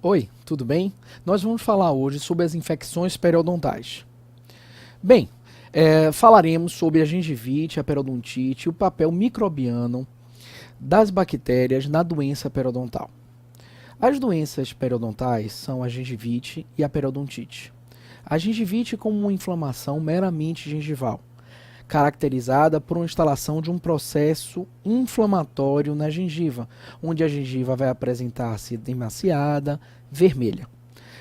Oi, tudo bem? Nós vamos falar hoje sobre as infecções periodontais. Bem, falaremos sobre a gengivite, a periodontite e o papel microbiano das bactérias na doença periodontal. As doenças periodontais são a gengivite e a periodontite. A gengivite como uma inflamação meramente gengival, caracterizada por uma instalação de um processo inflamatório na gengiva, onde a gengiva vai apresentar-se emaciada, vermelha.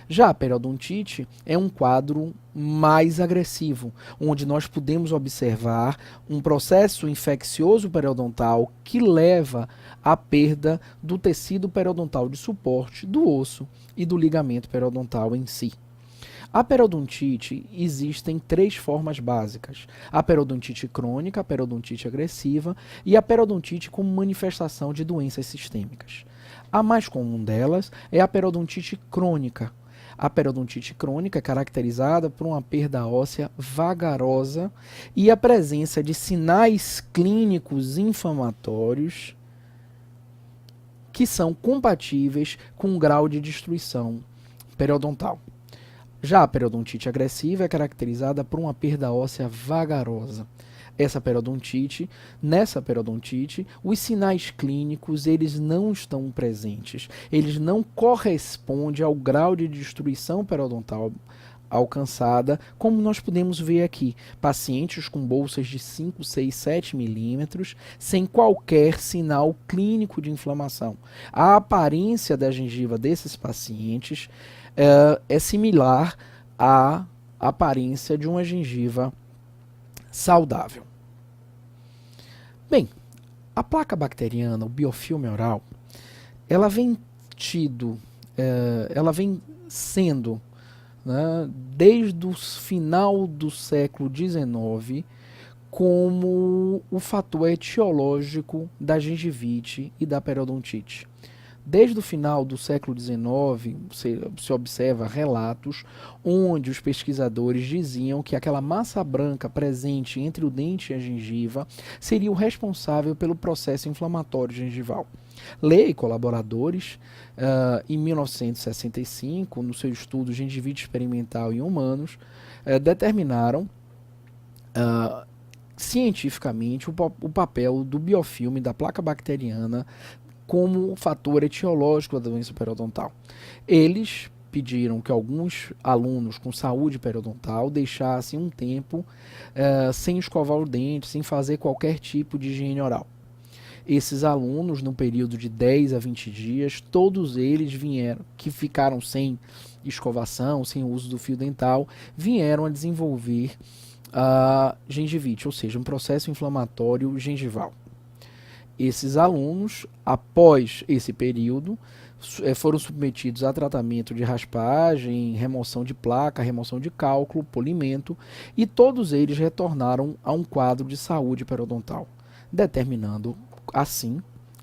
Já a periodontite é um quadro mais agressivo, onde nós podemos observar um processo infeccioso periodontal que leva à perda do tecido periodontal de suporte, do osso e do ligamento periodontal em si. A periodontite existem três formas básicas: a periodontite crônica, a periodontite agressiva e a periodontite como manifestação de doenças sistêmicas. A mais comum delas é a periodontite crônica. A periodontite crônica é caracterizada por uma perda óssea vagarosa e a presença de sinais clínicos inflamatórios que são compatíveis com o grau de destruição periodontal. Já a periodontite agressiva é caracterizada por uma perda óssea vagarosa. Nessa periodontite, os sinais clínicos eles não estão presentes. Eles não correspondem ao grau de destruição periodontal alcançada, como nós podemos ver aqui. Pacientes com bolsas de 5, 6, 7 milímetros, sem qualquer sinal clínico de inflamação. A aparência da gengiva desses pacientes é similar à aparência de uma gengiva saudável. Bem, a placa bacteriana, o biofilme oral, ela vem sendo, né, desde o final do século XIX, como o fator etiológico da gengivite e da periodontite. Desde o final do século XIX, se observa relatos onde os pesquisadores diziam que aquela massa branca presente entre o dente e a gengiva seria o responsável pelo processo inflamatório gengival. Ley e colaboradores, em 1965, no seu estudo Gengivite Experimental em Humanos, determinaram cientificamente o papel do biofilme da placa bacteriana como fator etiológico da doença periodontal. Eles pediram que alguns alunos com saúde periodontal deixassem um tempo sem escovar o dente, sem fazer qualquer tipo de higiene oral. Esses alunos, no período de 10 a 20 dias, todos eles que ficaram sem escovação, sem o uso do fio dental, vieram a desenvolver a gengivite, ou seja, um processo inflamatório gengival. Esses alunos, após esse período, foram submetidos a tratamento de raspagem, remoção de placa, remoção de cálculo, polimento, e todos eles retornaram a um quadro de saúde periodontal, determinando, assim,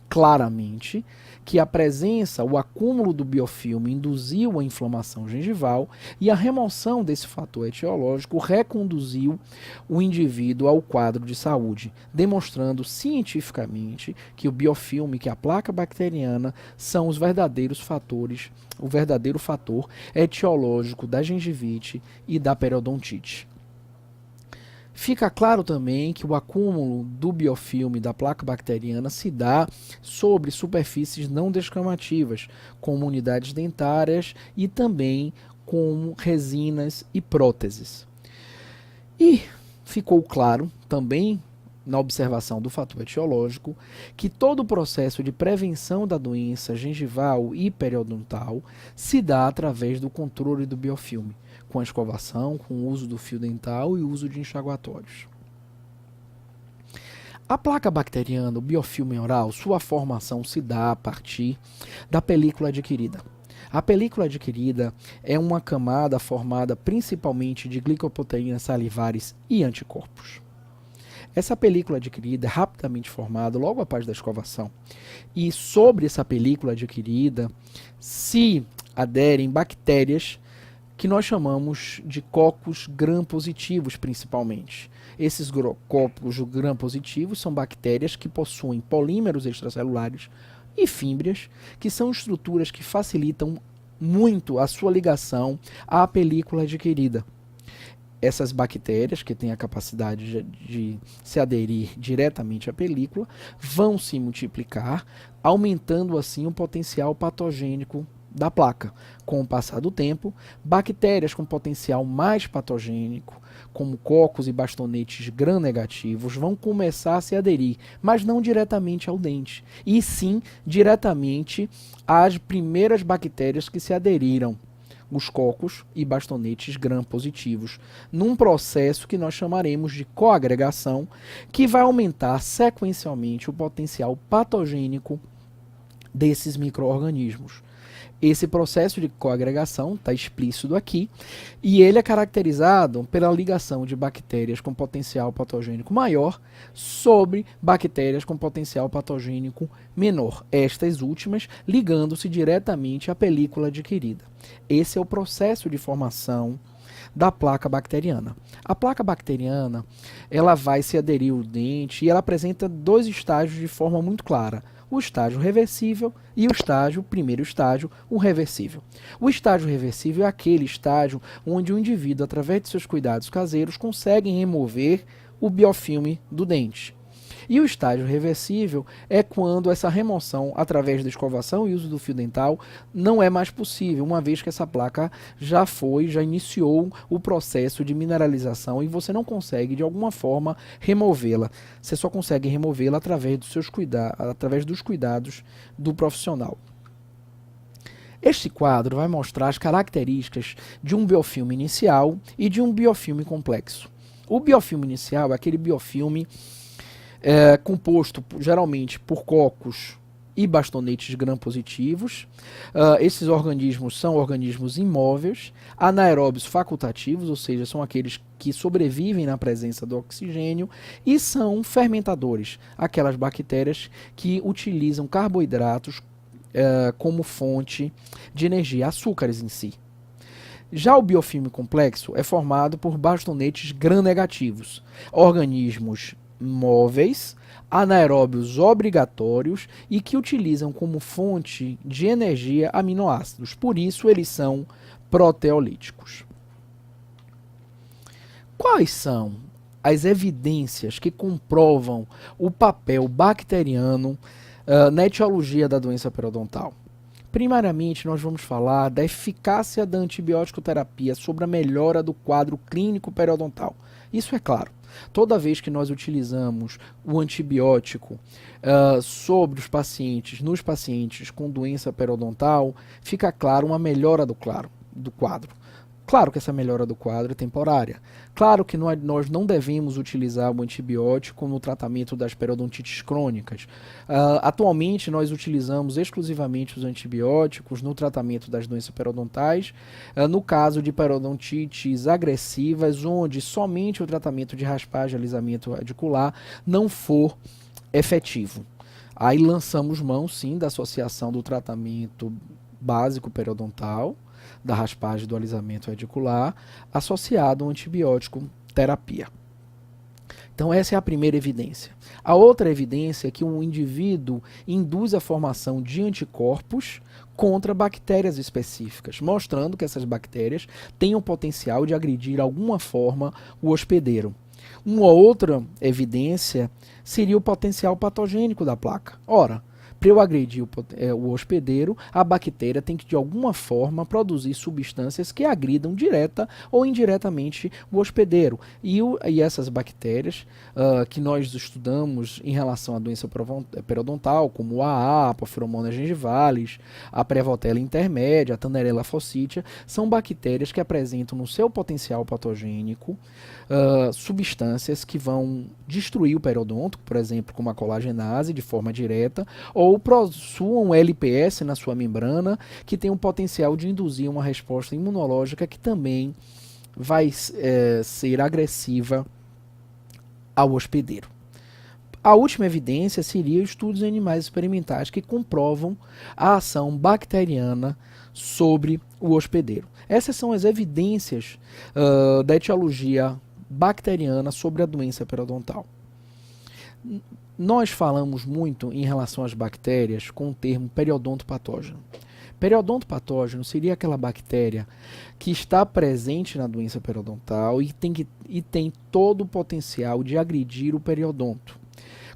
claramente, que a presença, o acúmulo do biofilme induziu a inflamação gengival e a remoção desse fator etiológico reconduziu o indivíduo ao quadro de saúde, demonstrando cientificamente que o biofilme, que a placa bacteriana, são os verdadeiros fatores, o verdadeiro fator etiológico da gengivite e da periodontite. Fica claro também que o acúmulo do biofilme da placa bacteriana se dá sobre superfícies não descamativas, como unidades dentárias e também como resinas e próteses. E ficou claro também, na observação do fator etiológico, que todo o processo de prevenção da doença gengival e periodontal se dá através do controle do biofilme, com a escovação, com o uso do fio dental e o uso de enxaguatórios. A placa bacteriana, o biofilme oral, sua formação se dá a partir da película adquirida. A película adquirida é uma camada formada principalmente de glicoproteínas salivares e anticorpos. Essa película adquirida é rapidamente formada logo após da escovação. E sobre essa película adquirida se aderem bactérias que nós chamamos de cocos gram-positivos, principalmente. Esses cocos gram-positivos são bactérias que possuem polímeros extracelulares e fímbrias, que são estruturas que facilitam muito a sua ligação à película adquirida. Essas bactérias, que têm a capacidade de se aderir diretamente à película, vão se multiplicar, aumentando assim o potencial patogênico da placa. Com o passar do tempo, bactérias com potencial mais patogênico, como cocos e bastonetes gram-negativos, vão começar a se aderir, mas não diretamente ao dente, e sim diretamente às primeiras bactérias que se aderiram, os cocos e bastonetes gram-positivos, num processo que nós chamaremos de coagregação, que vai aumentar sequencialmente o potencial patogênico desses micro-organismos. Esse processo de coagregação está explícito aqui, e ele é caracterizado pela ligação de bactérias com potencial patogênico maior sobre bactérias com potencial patogênico menor, estas últimas ligando-se diretamente à película adquirida. Esse é o processo de formação da placa bacteriana. A placa bacteriana, ela vai se aderir ao dente e ela apresenta dois estágios de forma muito clara: o estágio reversível e o primeiro estágio, o reversível. O estágio reversível é aquele estágio onde o indivíduo, através de seus cuidados caseiros, consegue remover o biofilme do dente. E o estágio reversível é quando essa remoção, através da escovação e uso do fio dental, não é mais possível, uma vez que essa placa já iniciou o processo de mineralização e você não consegue, de alguma forma, removê-la. Você só consegue removê-la através dos cuidados do profissional. Este quadro vai mostrar as características de um biofilme inicial e de um biofilme complexo. O biofilme inicial é aquele biofilme composto geralmente por cocos e bastonetes gram-positivos. Esses organismos são organismos imóveis, anaeróbios facultativos, ou seja, são aqueles que sobrevivem na presença do oxigênio, e são fermentadores, aquelas bactérias que utilizam carboidratos como fonte de energia, açúcares em si. Já o biofilme complexo é formado por bastonetes gram-negativos, organismos móveis, anaeróbios obrigatórios e que utilizam como fonte de energia aminoácidos. Por isso, eles são proteolíticos. Quais são as evidências que comprovam o papel bacteriano na etiologia da doença periodontal? Primariamente, nós vamos falar da eficácia da antibiótico terapia sobre a melhora do quadro clínico periodontal. Isso é claro. Toda vez que nós utilizamos o antibiótico sobre os pacientes, nos pacientes com doença periodontal, fica claro uma melhora do quadro. Claro que essa melhora do quadro é temporária. Claro que nós não devemos utilizar o antibiótico no tratamento das periodontites crônicas. Atualmente, nós utilizamos exclusivamente os antibióticos no tratamento das doenças periodontais, no caso de periodontites agressivas, onde somente o tratamento de raspagem e alisamento radicular não for efetivo. Aí lançamos mão, sim, da associação do tratamento básico periodontal, da raspagem do alisamento radicular, associado ao antibiótico terapia. Então essa é a primeira evidência. A outra evidência é que um indivíduo induz a formação de anticorpos contra bactérias específicas, mostrando que essas bactérias têm o potencial de agredir de alguma forma o hospedeiro. Uma outra evidência seria o potencial patogênico da placa. Ora, para eu agredir o hospedeiro, a bactéria tem que, de alguma forma, produzir substâncias que agridam direta ou indiretamente o hospedeiro. E essas bactérias que nós estudamos em relação à doença periodontal, como a AA, a Porphyromonas gingivalis, a Prevotella intermédia, a Thunderella fossitia, são bactérias que apresentam no seu potencial patogênico substâncias que vão destruir o periodonto, por exemplo, como a colagenase de forma direta, ou possuam LPS na sua membrana, que tem o potencial de induzir uma resposta imunológica que também vai ser agressiva ao hospedeiro. A última evidência seria estudos em animais experimentais que comprovam a ação bacteriana sobre o hospedeiro. Essas são as evidências da etiologia bacteriana sobre a doença periodontal. Nós falamos muito em relação às bactérias com o termo periodonto patógeno. Periodonto patógeno seria aquela bactéria que está presente na doença periodontal e tem todo o potencial de agredir o periodonto.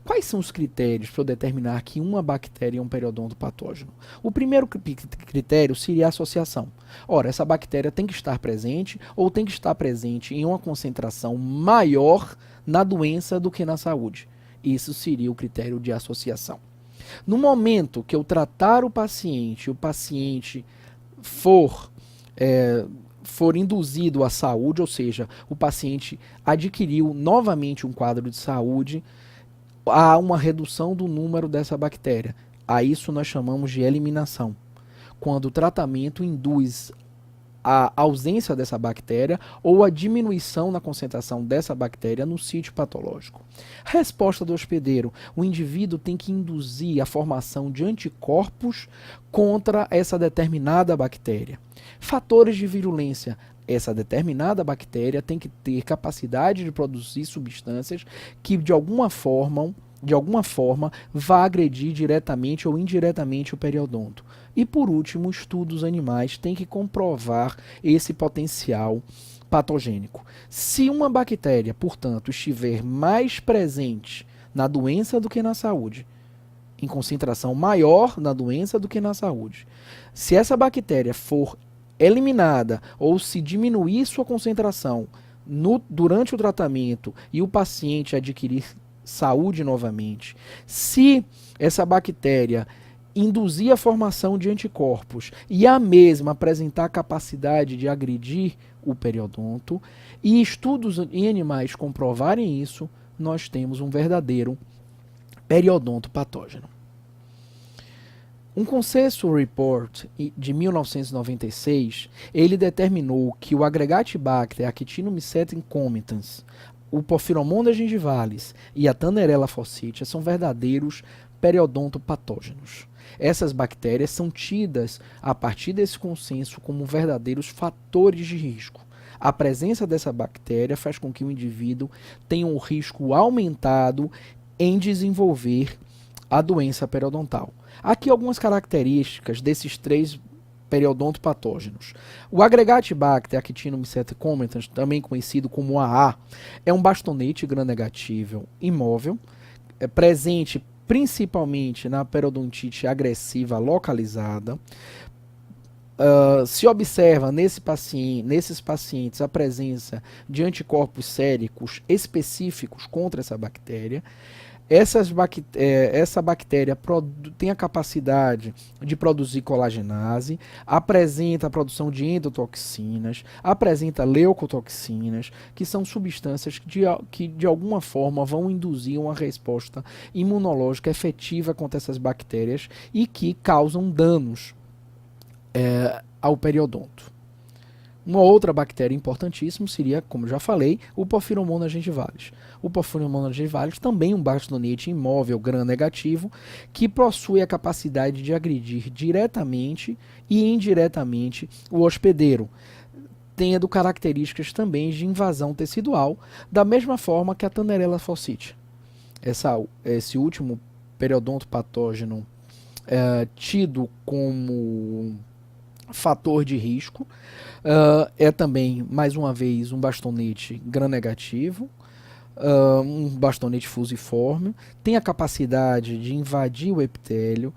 Quais são os critérios para eu determinar que uma bactéria é um periodonto patógeno? O primeiro critério seria a associação. Ora, essa bactéria tem que estar presente ou tem que estar presente em uma concentração maior na doença do que na saúde. Isso seria o critério de associação. No momento que eu tratar o paciente for induzido à saúde, ou seja, o paciente adquiriu novamente um quadro de saúde, há uma redução do número dessa bactéria. A isso nós chamamos de eliminação. Quando o tratamento induz a ausência dessa bactéria ou a diminuição na concentração dessa bactéria no sítio patológico. Resposta do hospedeiro: o indivíduo tem que induzir a formação de anticorpos contra essa determinada bactéria. Fatores de virulência: essa determinada bactéria tem que ter capacidade de produzir substâncias que de alguma forma vá agredir diretamente ou indiretamente o periodonto. E por último, estudos animais têm que comprovar esse potencial patogênico. Se uma bactéria, portanto, estiver mais presente na doença do que na saúde, em concentração maior na doença do que na saúde, se essa bactéria for eliminada ou se diminuir sua concentração durante o tratamento e o paciente adquirir saúde novamente, se essa bactéria induzir a formação de anticorpos e a mesma apresentar capacidade de agredir o periodonto, e estudos em animais comprovarem isso, nós temos um verdadeiro periodonto patógeno. Um Consensus Report de 1996, ele determinou que o Agregatibacter actinomycetes incomitans, o Porphyromonas gingivalis e a Thunderella forsythia são verdadeiros periodontopatógenos. Essas bactérias são tidas, a partir desse consenso, como verdadeiros fatores de risco. A presença dessa bactéria faz com que o indivíduo tenha um risco aumentado em desenvolver a doença periodontal. Aqui algumas características desses três periodontopatógenos. O Agregatibacter actinomycetes incomitans, também conhecido como AA, é um bastonete gram-negativo imóvel, presente principalmente na periodontite agressiva localizada. Se observa nesses pacientes a presença de anticorpos séricos específicos contra essa bactéria. Essa bactéria tem a capacidade de produzir colagenase, apresenta a produção de endotoxinas, apresenta leucotoxinas, que são substâncias que de alguma forma vão induzir uma resposta imunológica efetiva contra essas bactérias e que causam danos ao periodonto. Uma outra bactéria importantíssima seria, como já falei, o Porphyromonas gingivalis. O Porphyromonas gingivalis também é um bastonete imóvel gram-negativo que possui a capacidade de agredir diretamente e indiretamente o hospedeiro, tendo características também de invasão tecidual, da mesma forma que a Thunderella forsythia. Esse último periodonto patógeno tido como fator de risco, é também, mais uma vez, um bastonete gram-negativo, um bastonete fusiforme, tem a capacidade de invadir o epitélio,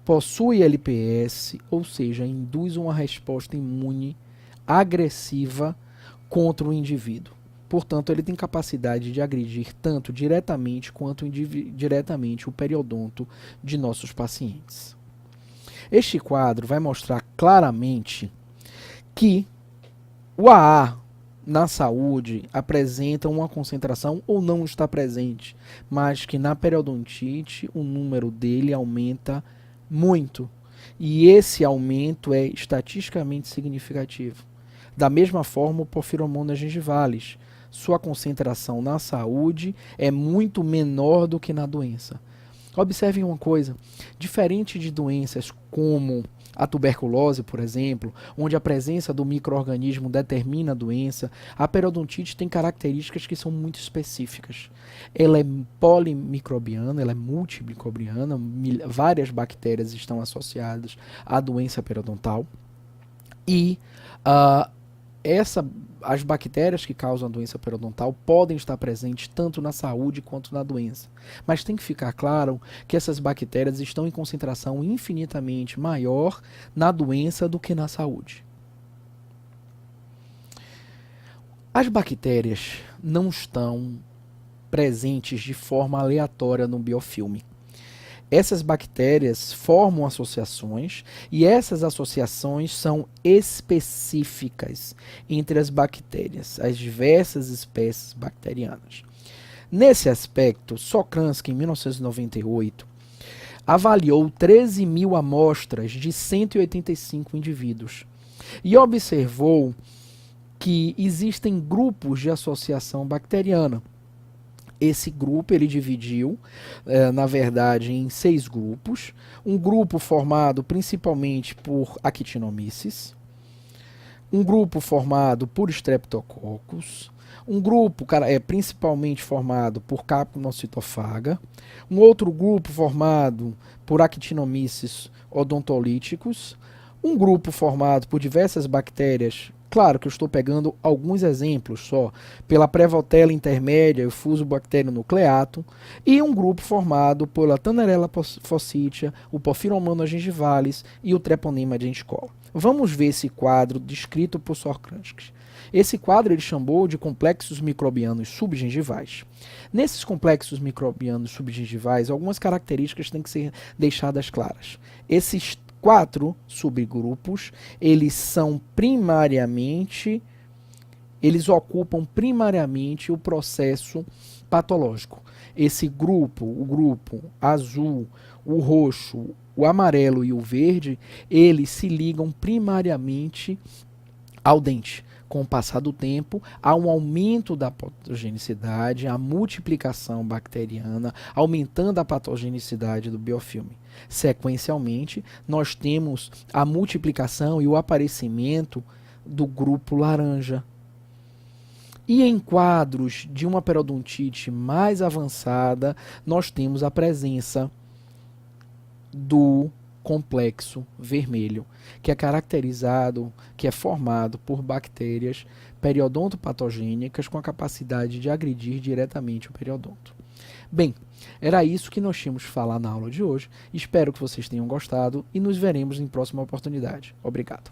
possui LPS, ou seja, induz uma resposta imune agressiva contra o indivíduo. Portanto, ele tem capacidade de agredir tanto diretamente quanto indiretamente o periodonto de nossos pacientes. Este quadro vai mostrar claramente que o AA na saúde apresenta uma concentração ou não está presente, mas que na periodontite o número dele aumenta muito. E esse aumento é estatisticamente significativo. Da mesma forma, o Porphyromonas gingivalis, sua concentração na saúde é muito menor do que na doença. Observem uma coisa, diferente de doenças como a tuberculose, por exemplo, onde a presença do micro-organismo determina a doença. A periodontite tem características que são muito específicas. Ela é polimicrobiana, ela é multimicrobiana, várias bactérias estão associadas à doença periodontal. E as bactérias que causam a doença periodontal podem estar presentes tanto na saúde quanto na doença. Mas tem que ficar claro que essas bactérias estão em concentração infinitamente maior na doença do que na saúde. As bactérias não estão presentes de forma aleatória no biofilme. Essas bactérias formam associações e essas associações são específicas entre as bactérias, as diversas espécies bacterianas. Nesse aspecto, Sokransky, em 1998, avaliou 13 mil amostras de 185 indivíduos e observou que existem grupos de associação bacteriana. Esse grupo ele dividiu, na verdade, em 6 grupos. Um grupo formado principalmente por Actinomyces, um grupo formado por Streptococcus, um grupo principalmente formado por Capnocitofaga, um outro grupo formado por Actinomyces odontolíticos, um grupo formado por diversas bactérias. Claro que eu estou pegando alguns exemplos só, pela Prevotella intermédia e o Fusobacterium nucleatum, e um grupo formado pela Thananerella fossitia, o Porphyromonas gingivalis e o Treponema denticola. Vamos ver esse quadro descrito por Sokransky. Esse quadro ele chamou de complexos microbianos subgengivais. Nesses complexos microbianos subgengivais, algumas características têm que ser deixadas claras. Esses 4 subgrupos, eles ocupam primariamente o processo patológico. Esse grupo, o grupo azul, o roxo, o amarelo e o verde, eles se ligam primariamente ao dente. Com o passar do tempo, há um aumento da patogenicidade, a multiplicação bacteriana, aumentando a patogenicidade do biofilme. Sequencialmente, nós temos a multiplicação e o aparecimento do grupo laranja. E em quadros de uma periodontite mais avançada, nós temos a presença do complexo vermelho, que é caracterizado, que é formado por bactérias periodontopatogênicas com a capacidade de agredir diretamente o periodonto. Bem, era isso que nós tínhamos que falar na aula de hoje. Espero que vocês tenham gostado e nos veremos em próxima oportunidade. Obrigado.